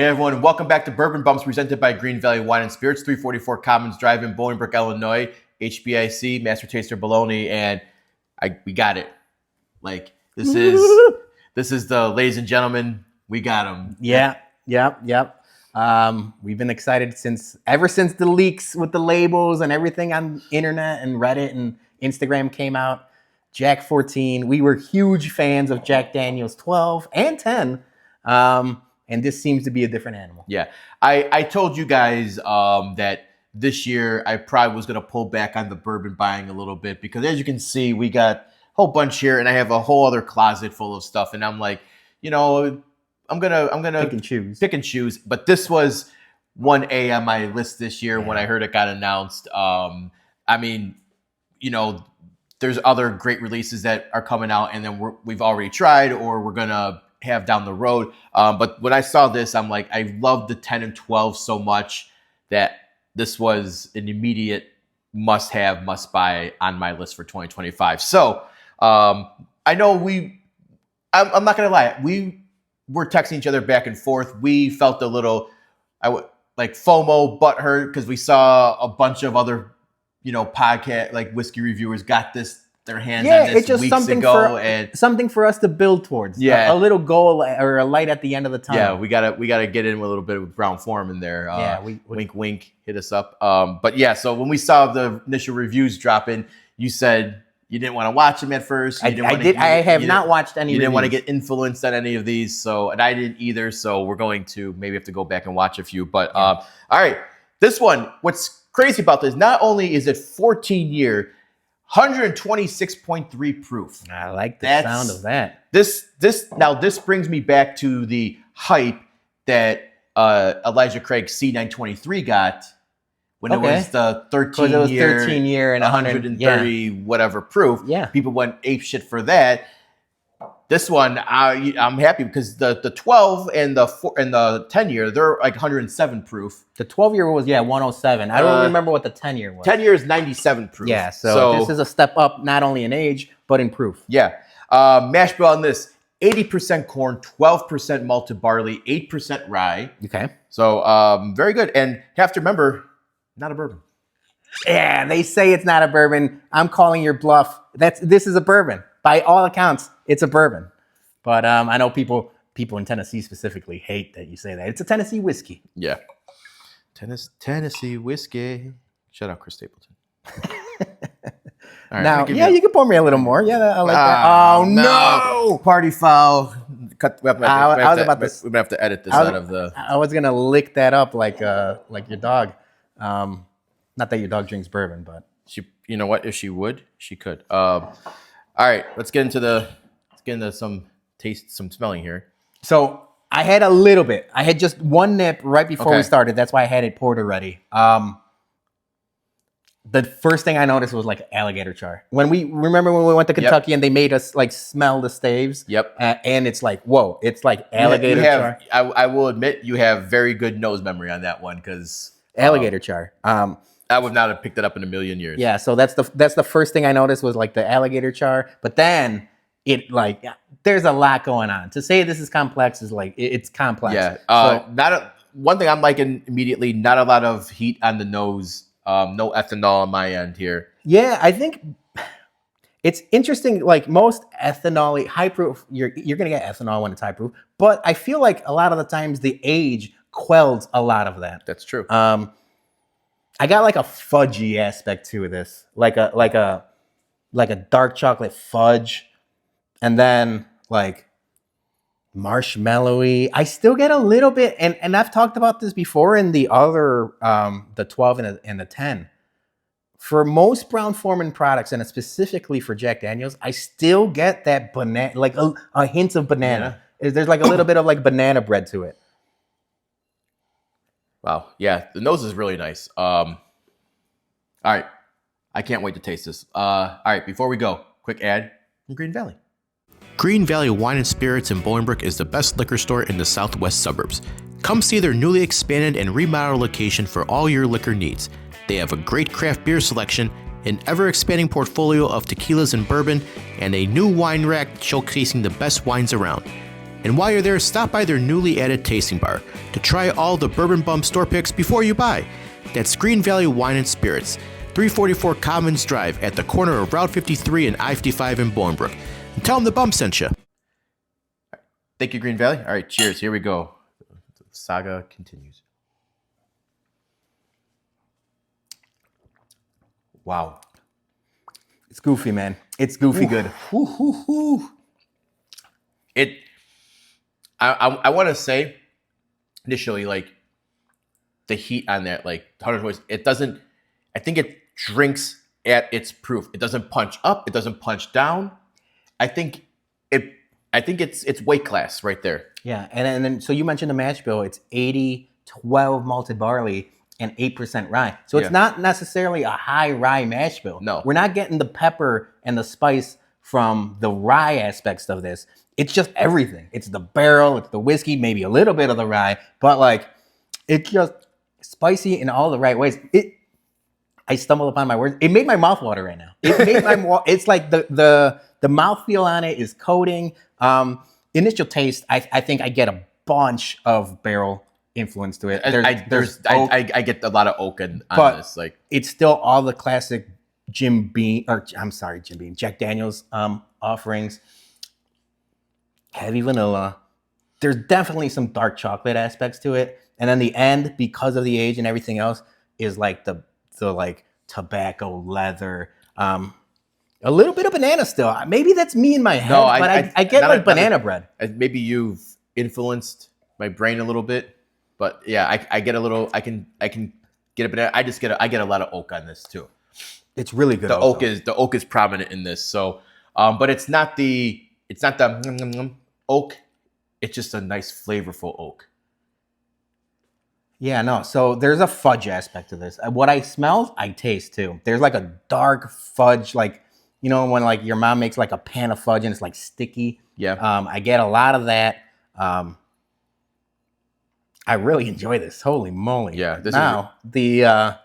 Hey everyone, welcome back to Bourbon Bums presented by Greene Valley Wine Spirits, 344 Commons Drive in Bolingbrook, Illinois, HBIC, Master Taster Bologna, and we got it. Like, this is the, ladies and gentlemen, we got them. Yep. We've been excited ever since the leaks with the labels and everything on internet and Reddit and Instagram came out. Jack 14, we were huge fans of Jack Daniel's 12 and 10. And this seems to be a different animal. Yeah. I told you guys that this year I probably was going to pull back on the bourbon buying a little bit because as you can see, we got a whole bunch here and I have a whole other closet full of stuff. And I'm like, I'm going to pick and choose. But this was 1A on my list this year when I heard it got announced. There's other great releases that are coming out and then we've already tried or we're going to have down the road. But when I saw this, I'm like, I love the 10 and 12 so much that this was an immediate must buy on my list for 2025. So I know I'm not going to lie. We were texting each other back and forth. We felt a little like FOMO, butthurt, because we saw a bunch of other, podcast, like whiskey reviewers got their hands on this it's just weeks ago, and something for us to build towards. Yeah, a little goal or a light at the end of the tunnel. Yeah, we gotta get in with a little bit of Brown Form in there. Wink, wink, hit us up. But yeah, so when we saw the initial reviews drop in, you said you didn't want to watch them at first. I have not watched any. You didn't reviews. want to get influenced on any of these, and I didn't either. So we're going to maybe have to go back and watch a few. But all right, this one. What's crazy about this? Not only is it 14-year. 126.3 proof. I like the sound of that. This brings me back to the hype that Elijah Craig's C923 got when it was the 13-year and 130 whatever proof. Yeah, people went ape shit for that. This one, I'm happy because the 12 and the 10-year, they're like 107 proof. The 12-year was 107. I don't remember what the 10-year was. 10-year is 97 proof. Yeah, so this is a step up, not only in age but in proof. Yeah, mash bill on this: 80% corn, 12% malted barley, 8% rye. Okay, so very good. And you have to remember, not a bourbon. Yeah, they say it's not a bourbon. I'm calling your bluff. This is a bourbon. By all accounts, it's a bourbon. But I know people in Tennessee specifically hate that you say that. It's a Tennessee whiskey. Yeah. Tennessee whiskey. Shout out Chris Stapleton. All right, now, you can pour me a little more. Yeah, I like that. Oh, no! Party foul. Cut. We're going to have to edit this out of the... I was going to lick that up like your dog. Not that your dog drinks bourbon, but... You know what? If she would, she could. All right, let's get into some taste, some smelling here. So I had a little bit. I had just one nip right before we started. That's why I had it poured already. The first thing I noticed was like alligator char. When we went to Kentucky and they made us like smell the staves. Yep. And it's like, whoa, it's like alligator char. I will admit you have very good nose memory on that one because alligator char. I would not have picked it up in a million years. Yeah, so that's the first thing I noticed was like the alligator char. But then there's a lot going on. To say this is complex is like it's complex. Yeah. One thing I'm liking immediately. Not a lot of heat on the nose. No ethanol on my end here. Yeah, I think it's interesting. Like most ethanol, high proof, you're gonna get ethanol when it's high proof. But I feel like a lot of the times the age quells a lot of that. That's true. I got like a fudgy aspect to this, like a dark chocolate fudge, and then like marshmallowy. I still get a little bit, and I've talked about this before in the other the 12 and the 10. For most Brown-Forman products, and specifically for Jack Daniel's, I still get that banana, like a hint of banana. Yeah. There's like a little bit of like banana bread to it. Wow. Yeah, the nose is really nice. All right. I can't wait to taste this. All right, before we go, quick ad from Greene Valley. Greene Valley Wine Spirits in Bolingbrook is the best liquor store in the southwest suburbs. Come see their newly expanded and remodeled location for all your liquor needs. They have a great craft beer selection, an ever-expanding portfolio of tequilas and bourbon, and a new wine rack showcasing the best wines around. And while you're there, stop by their newly added tasting bar to try all the Bourbon Bums store picks before you buy. That's Greene Valley Wine and Spirits, 344 Commons Drive at the corner of Route 53 and I-55 in Bolingbrook. And tell them the Bum sent you. Thank you, Greene Valley. All right, cheers. Here we go. The saga continues. Wow. It's goofy, man. It's goofy good. I want to say initially, like, the heat on that, like, 100 voice, it doesn't, I think it drinks at its proof. It doesn't punch up. It doesn't punch down. I think it's weight class right there. Yeah, and then so you mentioned the mash bill. It's 80-12 malted barley and 8% rye. So it's not necessarily a high rye mash bill. No. We're not getting the pepper and the spice from the rye aspects of this. It's just everything. It's the barrel, it's the whiskey, maybe a little bit of the rye, but like it's just spicy in all the right ways. I stumbled upon my words. It made my mouth water right now. It made my it's like the mouthfeel on it is coating. Initial taste, I think I get a bunch of barrel influence to it. I get a lot of oak on this. Like, it's still all the classic Jack Daniel's offerings. Heavy vanilla. There's definitely some dark chocolate aspects to it. And then the end, because of the age and everything else, is like the like tobacco leather. A little bit of banana still. Maybe that's me in my head, but I get like banana bread. Maybe you've influenced my brain a little bit, but yeah, I get a little. I can get a banana. I get a lot of oak on this too. It's really good. The oak is prominent in this. So, but it's not the oak. It's just a nice flavorful oak. Yeah, no. So there's a fudge aspect to this. What I smell, I taste too. There's like a dark fudge, like, you know, when like your mom makes like a pan of fudge and it's like sticky. Yeah. I get a lot of that. I really enjoy this. Holy moly. Yeah. Now the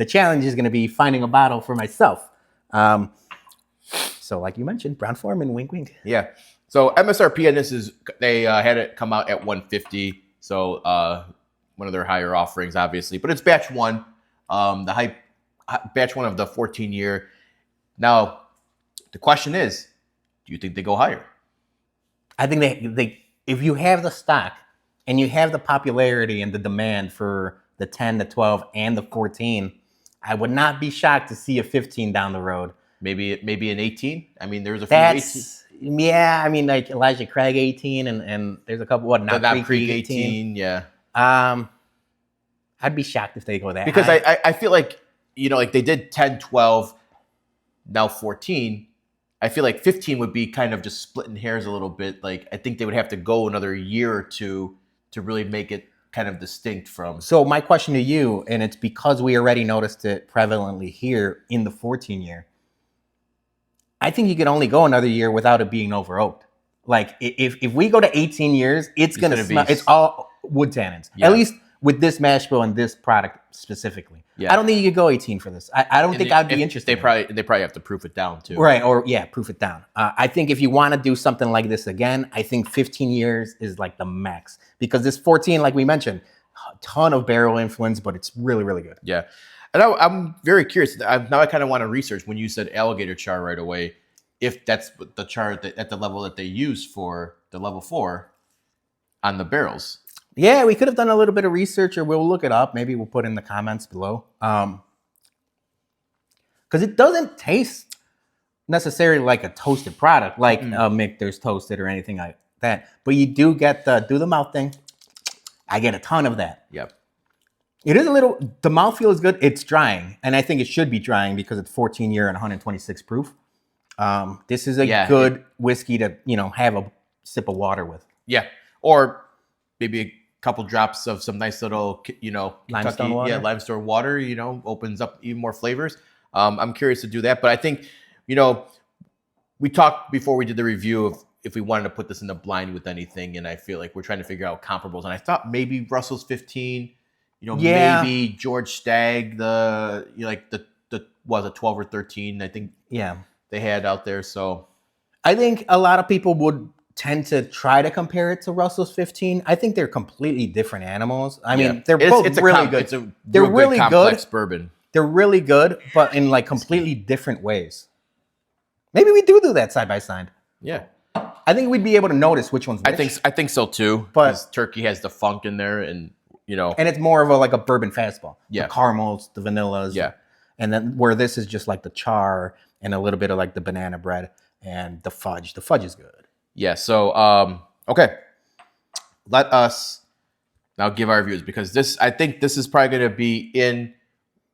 challenge is going to be finding a bottle for myself. So like you mentioned, Brown-Forman, wink, wink. Yeah. So MSRP on this is they had it come out at $150. So one of their higher offerings, obviously, but it's batch one, batch one of the 14-year. Now, the question is, do you think they go higher? I think they if you have the stock and you have the popularity and the demand for the 10, the 12, and the 14, I would not be shocked to see a 15 down the road. Maybe an 18. I mean, there's a few 18. Yeah, I mean, like Elijah Craig 18, and there's a couple. Knob Creek 18. Yeah. I'd be shocked if they go that because high. I feel like, you know, like they did 10, 12, now 14. I feel like 15 would be kind of just splitting hairs a little bit. Like, I think they would have to go another year or two to really make it kind of distinct from. So my question to you, and it's because we already noticed it prevalently here in the 14 year, I think you could only go another year without it being over oaked. Like if we go to 18 years, it's gonna smell. It's all wood tannins. Yeah. At least with this mash bill and this product specifically. Yeah. I don't think you could go 18 for this. I don't think I'd be interested. They probably have to proof it down too. Right, or proof it down. I think if you want to do something like this again, I think 15 years is like the max, because this 14, like we mentioned, a ton of barrel influence, but it's really, really good. Yeah, and I'm very curious. Now I kind of want to research when you said alligator char right away, if that's the char at the level that they use for the level 4 on the barrels. Yeah, we could have done a little bit of research, or we'll look it up. Maybe we'll put in the comments below. Because it doesn't taste necessarily like a toasted product, like Michter's toasted or anything like that. But you do get the do the mouth thing. I get a ton of that. Yep. It is a little, the mouthfeel is good. It's drying, and I think it should be drying because it's 14 year and 126 proof. This is a good whiskey to, have a sip of water with. Yeah, or maybe a couple drops of some nice little, limestone water. Yeah, limestone water, opens up even more flavors. I'm curious to do that, but I think, we talked before we did the review of if we wanted to put this in the blind with anything, and I feel like we're trying to figure out comparables. And I thought maybe Russell's 15, maybe George Stagg, the was a 12 or 13, I think. Yeah, they had out there. So I think a lot of people would tend to try to compare it to Russell's 15. I think they're completely different animals. I Yeah. mean, they're both really good. It's a They're real really complex good. bourbon. They're really good, but in like completely different ways. Maybe we do that side by side. Yeah. I think we'd be able to notice which one's which. I think so too. But- Because turkey has the funk in there, and And it's more of like a bourbon fastball. Yeah. The caramels, the vanillas. Yeah. And then where this is just like the char and a little bit of like the banana bread and the fudge. The fudge is good. Yeah. So okay, let us now give our reviews, because I think this is probably going to be in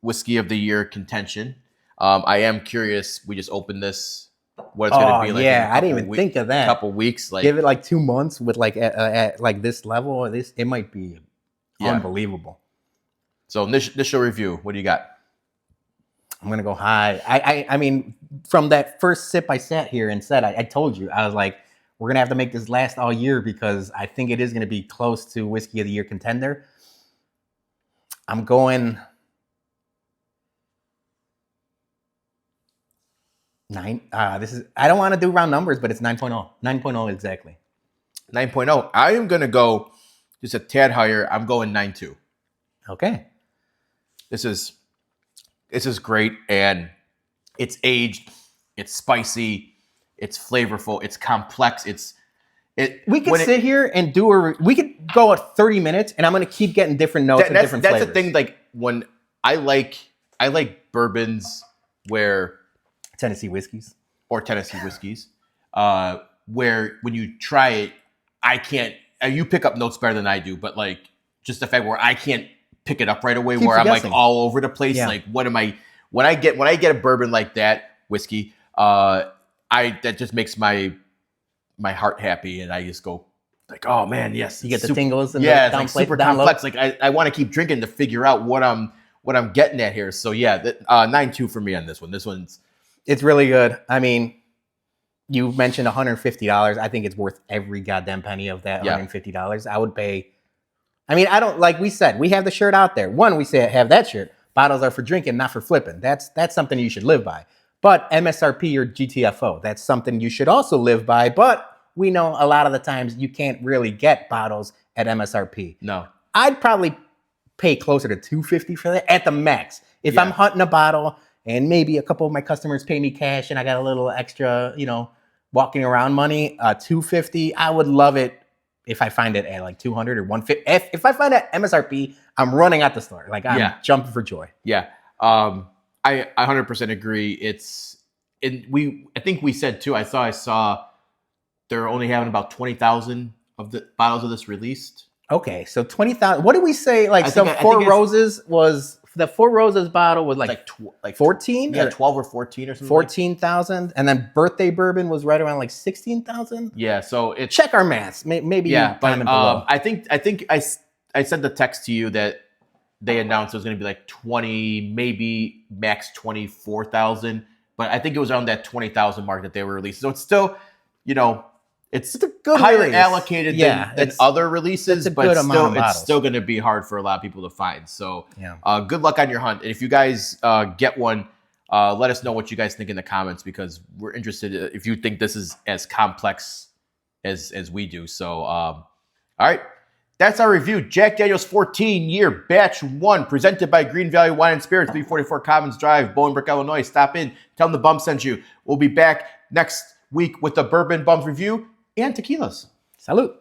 whiskey of the year contention. I am curious. We just opened this. What it's going to be like? Yeah, I didn't even think of that. Couple weeks, like give it like 2 months with like at like this level. Or this, it might be unbelievable. So initial review. What do you got? I'm gonna go high. I mean, from that first sip I sat here and said, I told you, I was like, we're gonna have to make this last all year because I think it is gonna be close to whiskey of the year contender. I'm going 9. I don't want to do round numbers, but it's 9.0. 9.0 exactly. 9.0. I am going to go just a tad higher. I'm going 9.2. Okay. This is great, and it's aged, it's spicy, it's flavorful, it's complex. We could sit here and we could go at 30 minutes, and I'm going to keep getting different notes and different flavors. That's the thing. Like when I like bourbons where Tennessee whiskeys, where when you try it, I can't. You pick up notes better than I do, but like just the fact where I can't pick it up right away, where I'm guessing. Like all over the place. Yeah. Like what am I? When I get a bourbon like that whiskey, that just makes my heart happy, and I just go like, oh man, yes, you get the tingles. And yeah, it's like super complex. Like I want to keep drinking to figure out what I'm getting at here. So yeah, 9.2 for me on this one. This one's it's really good. I mean, you mentioned $150. I think it's worth every goddamn penny of that $150. I would pay. I mean, I don't, like we said, we have the shirt out there. One, we say have that shirt. Bottles are for drinking, not for flipping. That's something you should live by. But MSRP or GTFO, that's something you should also live by. But we know a lot of the times you can't really get bottles at MSRP. No. I'd probably pay closer to $250 for that at the max. If I'm hunting a bottle and maybe a couple of my customers pay me cash and I got a little extra, walking around money, $250, I would love it if I find it at like $200 or $150. If I find it at MSRP, I'm running out the store. Like I'm jumping for joy. Yeah. I 100% agree. I think we said too, I saw they're only having about 20,000 of the bottles of this released. Okay. So 20,000. What did we say? Like Four Roses was the Four Roses bottle was like 14? Yeah, 12 or 14 or something. 14,000. And then Birthday Bourbon was right around like 16,000. Yeah. So it's check our maths. Maybe but I think I sent the text to you that they announced it was going to be like 20, maybe max 24,000. But I think it was around that 20,000 mark that they were releasing. So it's still, it's a good higher release. Allocated than other releases, but it's still going to be hard for a lot of people to find. So good luck on your hunt. And if you guys get one, let us know what you guys think in the comments, because we're interested if you think this is as complex as we do. So, all right. That's our review. Jack Daniel's 14-year Batch 1, presented by Greene Valley Wine and Spirits, 344 Commons Drive, Bolingbrook, Illinois. Stop in. Tell them the Bum sent you. We'll be back next week with the Bourbon Bums review and tequilas. Salute.